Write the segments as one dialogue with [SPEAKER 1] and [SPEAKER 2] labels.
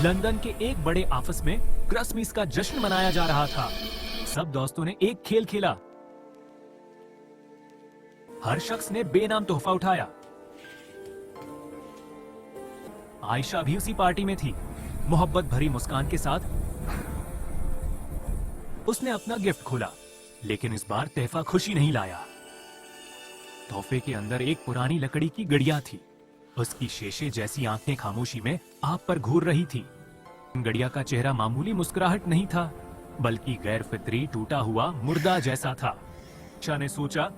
[SPEAKER 1] London के एक बड़े ऑफिस में क्रिसमस का जश्न मनाया जा रहा था। सब दोस्तों ने एक खेल खेला। हर शख्स ने बेनाम तोहफा उठाया। आयशा भी उसी पार्टी में थी। मोहब्बत भरी मुस्कान के साथ उसने अपना गिफ्ट खोला, लेकिन इस बार तोहफा खुशी नहीं लाया। तोहफे के अंदर एक पुरानी लकड़ी की गड़िया थी। उसकी शीशे जैसी आंखें खामोशी में आप पर घूर रही थी। गड़िया का चेहरा मामूली मुस्कुराहट नहीं था, बल्कि गैर फितरी टूटा हुआ मुर्दा जैसा था। आयशा ने सोचा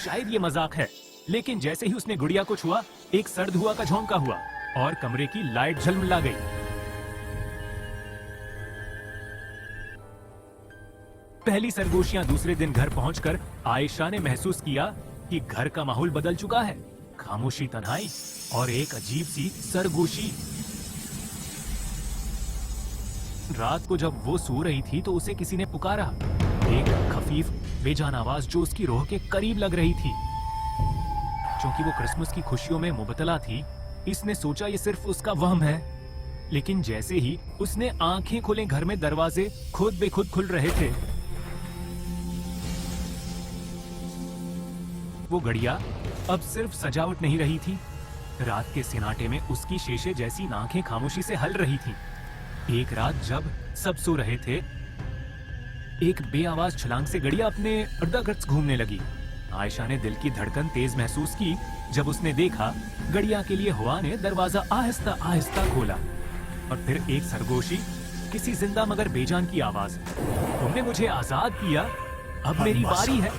[SPEAKER 1] शायद ये मजाक है, लेकिन जैसे ही उसने गुड़िया को छुआ, एक सर्द हुआ का झोंका हुआ और कमरे की लाइट झलमिला गई। पहली सरगोशियां दूसरे दिन घर पहुंचकर आयशा ने महसूस किया कि घर का माहौल बदल चुका है। खामोशी, तन्हाई और एक अजीब सी सरगोशी। रात को जब वो सो रही थी तो उसे किसी ने पुकारा। एक खफीफ बेजान आवाज जो उसकी रूह के करीब लग रही थी। क्योंकि वो क्रिसमस की खुशियों में मुबतला थी, इसने सोचा ये सिर्फ उसका वहम है। लेकिन जैसे ही उसने आंखें खोलें, घर में दरवाजे खुद बेखुद खुल रहे थे। वो घड़िया अब सिर्फ सजावट नहीं रही थी। रात के सन्नाटे में उसकी शीशे जैसी आंखें खामोशी से हल रही थी। एक रात जब सब सो रहे थे, एक बेआवाज छलांग से गड़िया अपने इर्द-गिर्द घूमने लगी। आयशा ने दिल की धड़कन तेज महसूस की जब उसने देखा गड़िया के लिए हवा ने दरवाजा आहिस्ता आहिस्ता खोला। और फिर एक सरगोशी, किसी जिंदा मगर बेजान की आवाज, तुमने मुझे आजाद किया, अब मेरी बारी है।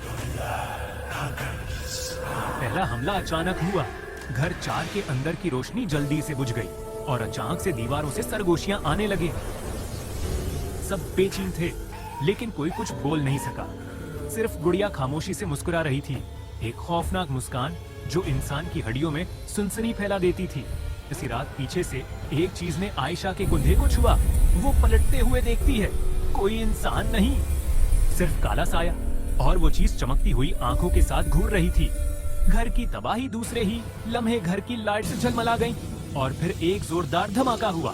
[SPEAKER 1] पहला हमला अचानक हुआ। घर 4 के अंदर की रोशनी जल्दी से बुझ गई और अचानक से दीवारों से सरगोशियां आने लगे। सब बेचैन थे, लेकिन कोई कुछ बोल नहीं सका। सिर्फ गुड़िया खामोशी से मुस्कुरा रही थी, एक खौफनाक मुस्कान जो इंसान की हड्डियों में सनसनी फैला देती थी। इसी रात पीछे से एक चीज ने आयशा के कंधे को छुआ। वो पलटते हुए देखती है, कोई इंसान नहीं, सिर्फ काला साया। और वो चीज चमकती हुई आंखों के साथ घूर रही थी। घर की तबाही दूसरे ही लम्हे घर की लाइट से झलमला गई और फिर एक जोरदार धमाका हुआ।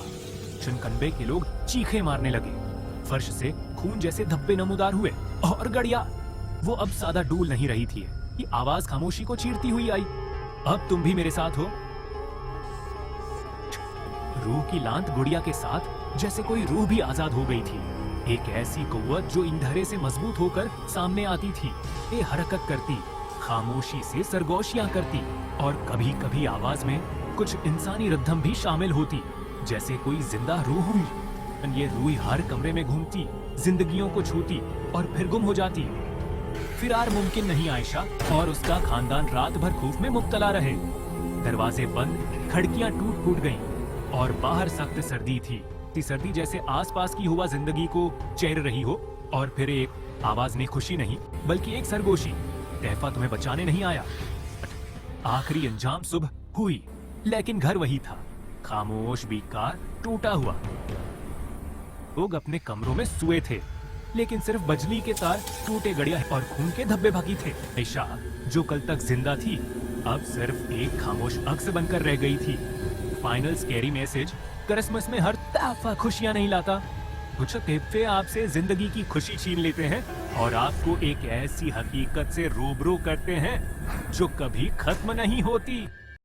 [SPEAKER 1] चुनकंबे के लोग चीखें मारने लगे। फर्श से खून जैसे धब्बे नमूदार हुए और गड़िया, वो अब सादा डूल नहीं रही थी। ये आवाज खामोशी को चीरती हुई आई, अब तुम भी मेरे साथ हो। रूह की लांत गुड़िया के साथ जैसे कोई रूह भी आजाद हो गई थी। एक ऐसी कुव्वत जो इंधरे से मजबूत होकर सामने आती थी। ये हरकत करती, खामोशी से सरगोशियां करती और कभी कभी आवाज में कुछ इंसानी रिदम भी शामिल होती, जैसे कोई जिंदा रूह हुई। ये रूह हर कमरे में घूमती, जिंदगियों को छूती और फिर गुम हो जाती। फिरार मुमकिन नहीं। आयशा और उसका खानदान रात भर खौफ में मुब्तला रहे। दरवाजे बंद, खिड़कियां टूट फूट गईं और बाहर सख्त सर्दी थी। सर्दी जैसे आसपास की हुआ जिंदगी को चैर रही हो। और फिर एक आवाज ने खुशी नहीं बल्कि एक सरगोशी, तोहफा तुम्हें बचाने नहीं आया। आखिरी अंजाम सुबह हुई, लेकिन घर वही था, खामोश, बेकार, टूटा हुआ। लोग अपने कमरों में सोए थे, लेकिन सिर्फ बिजली के तार, टूटे गड़िया और खून के धब्बे बाकी थे। आयशा जो कल तक जिंदा थी, अब सिर्फ एक खामोश अक्स बनकर रह गई थी। फाइनल स्कैरी मैसेज, क्रिसमस में हर तोहफा खुशियां नहीं लाता। कुछ तोहफे आपसे जिंदगी की खुशी छीन लेते हैं और आपको एक ऐसी हकीकत से रूबरू करते हैं जो कभी खत्म नहीं होती।